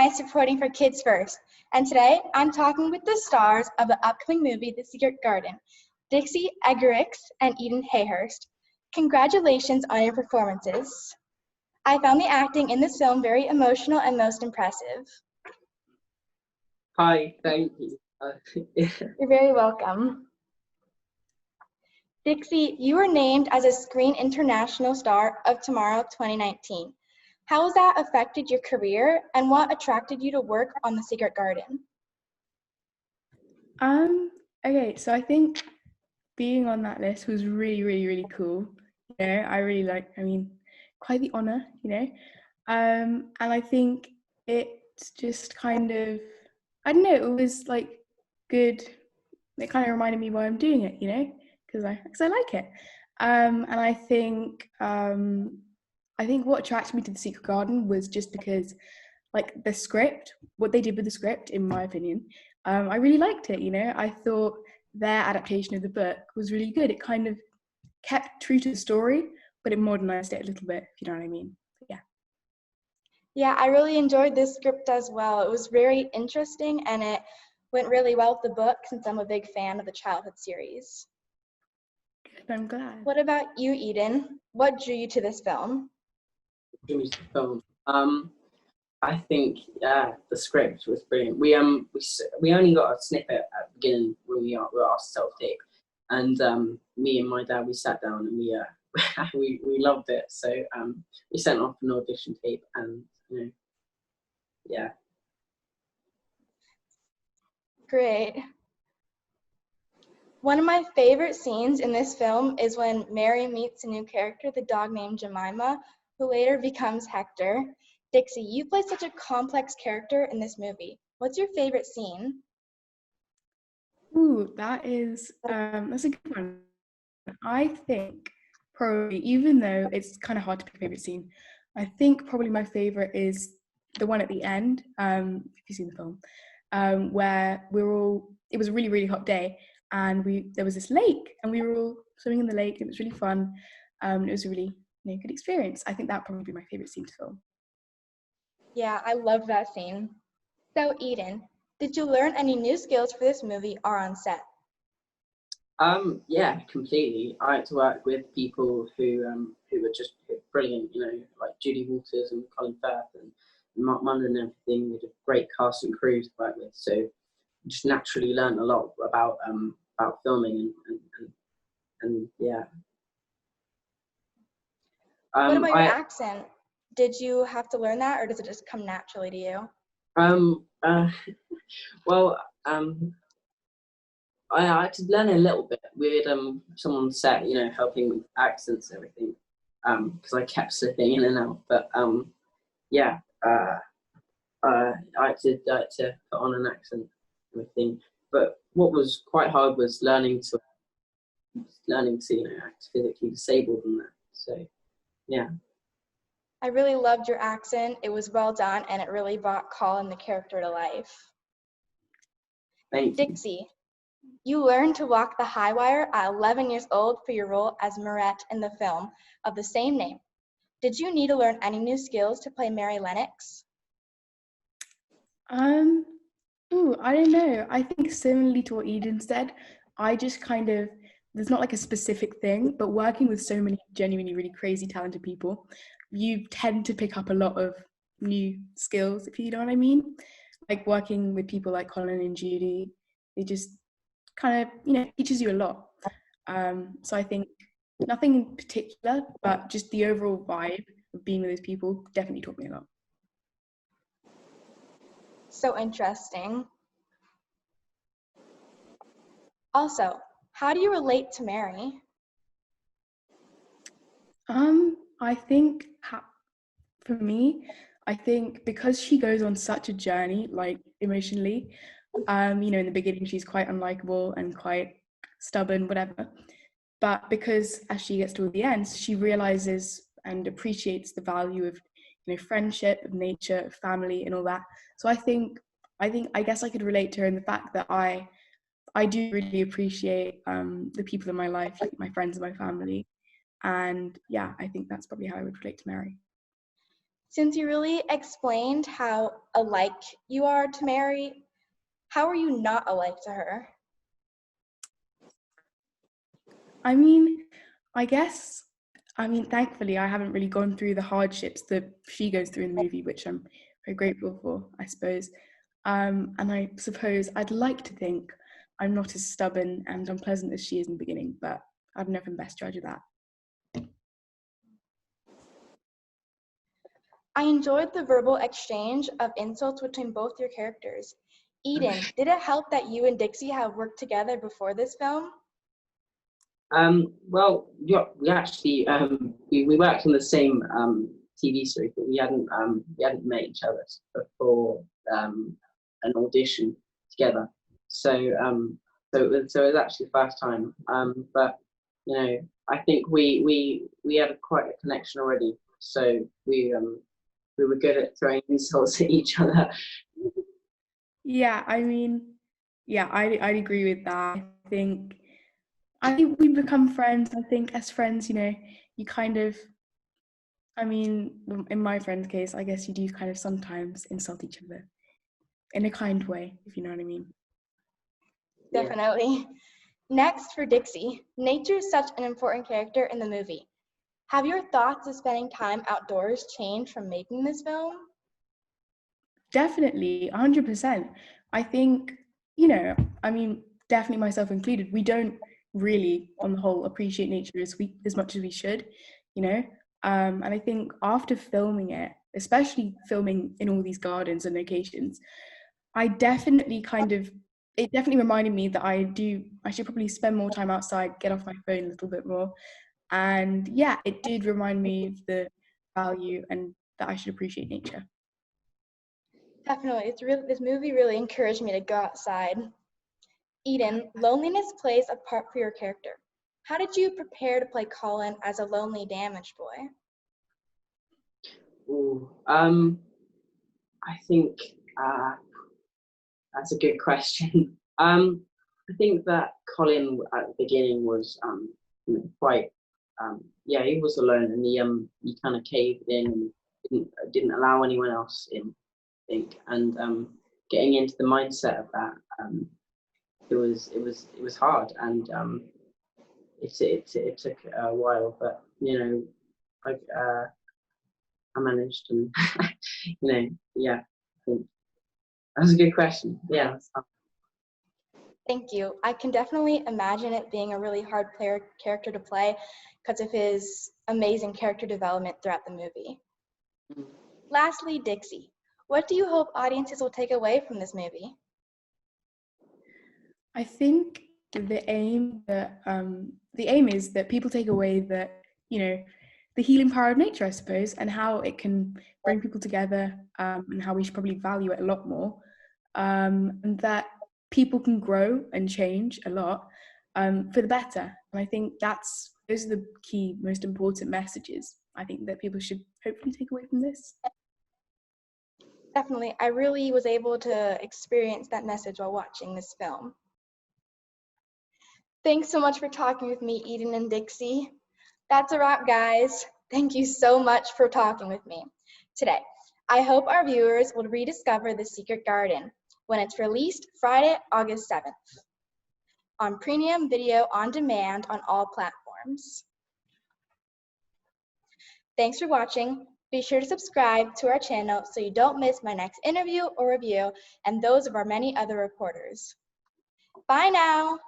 Nice reporting for Kids First. And today, I'm talking with the stars of the upcoming movie, The Secret Garden, Dixie Egerickx and Edan Hayhurt. Congratulations on your performances. I found the acting in this film very emotional and most impressive. Hi, thank you. You're very welcome. Dixie, you were named as a Screen International Star of Tomorrow 2019. How has that affected your career, and what attracted you to work on The Secret Garden? Okay, so I think being on that list was really cool. You know, I really quite the honor, you know. And I think it's just kind of, I don't know, it was like good. It kind of reminded me why I'm doing it, you know, because I like it. And I think what attracted me to The Secret Garden was just because, like, the script, what they did with the script, in my opinion, I really liked it, you know. I thought their adaptation of the book was really good. It kind of kept true to the story, but it modernized it a little bit, if you know what I mean. But yeah. Yeah, I really enjoyed this script as well. It was very interesting, and it went really well with the book since I'm a big fan of the childhood series. Good, I'm glad. What about you, Edan? What drew you to this film? I think the script was brilliant. We only got a snippet at the beginning when we were asked to self-tape, and me and my dad, we sat down and we loved it. So we sent off an audition tape, and you know, yeah. Great. One of my favorite scenes in this film is when Mary meets a new character, the dog named Jemima, who later becomes Hector. Dixie, you play such a complex character in this movie. What's your favorite scene? Ooh, that's a good one. I think probably, even though it's kind of hard to pick a favorite scene, I think probably my favorite is the one at the end, if you've seen the film, where it was a really hot day, and there was this lake, and we were all swimming in the lake. It was really fun. It was a really good experience. I think that would probably be my favorite scene to film. Yeah, I love that scene. So, Edan, did you learn any new skills for this movie or on set? Yeah, completely. I had to work with people who were just brilliant, you know, like Judy Walters and Colin Firth and Marc Munden and everything. We had a great cast and crew to work with, so just naturally learned a lot about filming and yeah. What about your accent? Did you have to learn that, or does it just come naturally to you? Well, I had to learn a little bit. We had someone on set, you know, helping with accents and everything, because I kept slipping in and out. But yeah, I had to put on an accent and everything. But what was quite hard was learning to you know, act physically disabled and that. So yeah. I really loved your accent. It was well done, and it really brought Colin the character to life. Thank you. Dixie, you learned to walk the high wire at 11 years old for your role as Mirette in the film of the same name. Did you need to learn any new skills to play Mary Lennox? I don't know. I think similarly to what Edan said, I just kind of, there's not like a specific thing, but working with so many genuinely really crazy talented people, you tend to pick up a lot of new skills, if you know what I mean. Like working with people like Colin and Judy, they just kind of, you know, teaches you a lot. So I think nothing in particular, but just the overall vibe of being with those people definitely taught me a lot. So interesting. Also, how do you relate to Mary? I think for me, I think because she goes on such a journey, like emotionally, you know, in the beginning she's quite unlikable and quite stubborn, whatever. But because as she gets to the end, she realizes and appreciates the value of, you know, friendship, of nature, of family, and all that. So I guess I could relate to her in the fact that I do really appreciate the people in my life, like my friends and my family. And yeah, I think that's probably how I would relate to Mary. Since you really explained how alike you are to Mary, how are you not alike to her? I mean, thankfully, I haven't really gone through the hardships that she goes through in the movie, which I'm very grateful for, I suppose. And I suppose I'd like to think I'm not as stubborn and unpleasant as she is in the beginning, but I've never been best judge of that. I enjoyed the verbal exchange of insults between both your characters. Eden, did it help that you and Dixie have worked together before this film? Well, yeah, we actually we worked on the same TV series, but we hadn't met each other before an audition together. So it was actually the first time. But you know, I think we had quite a connection already. So we were good at throwing insults at each other. Yeah, I'd agree with that. I think we become friends. I think as friends, you kind of, in my friend's case, I guess you do kind of sometimes insult each other in a kind way, if you know what I mean. Definitely. Yeah. Next, for Dixie, nature is such an important character in the movie. Have your thoughts of spending time outdoors changed from making this film? Definitely, 100%. I think, definitely myself included, we don't really, on the whole, appreciate nature as much as we should, and I think after filming it, especially filming in all these gardens and locations, it definitely reminded me that I should probably spend more time outside, get off my phone a little bit more. And yeah, it did remind me of the value and that I should appreciate nature. Definitely, this movie really encouraged me to go outside. Eden, loneliness plays a part for your character. How did you prepare to play Colin as a lonely, damaged boy? Ooh, I think that's a good question. I think that Colin at the beginning was quite he was alone, and he kind of caved in and didn't allow anyone else in, I think. And getting into the mindset of that, it was hard, and it took a while, but I managed, and I think that's a good question. Yeah. Thank you. I can definitely imagine it being a really hard character to play because of his amazing character development throughout the movie. Mm-hmm. Lastly, Dixie, what do you hope audiences will take away from this movie? I think the aim is that people take away that, the healing power of nature, I suppose, and how it can bring people together, and how we should probably value it a lot more, and that people can grow and change a lot for the better. And I think those are the key, most important messages I think that people should hopefully take away from this. Definitely. I really was able to experience that message while watching this film. Thanks so much for talking with me, Eden and Dixie. That's a wrap, guys. Thank you so much for talking with me today. I hope our viewers will rediscover The Secret Garden when it's released Friday, August 7th on premium video on demand on all platforms. Thanks for watching. Be sure to subscribe to our channel so you don't miss my next interview or review and those of our many other reporters. Bye now.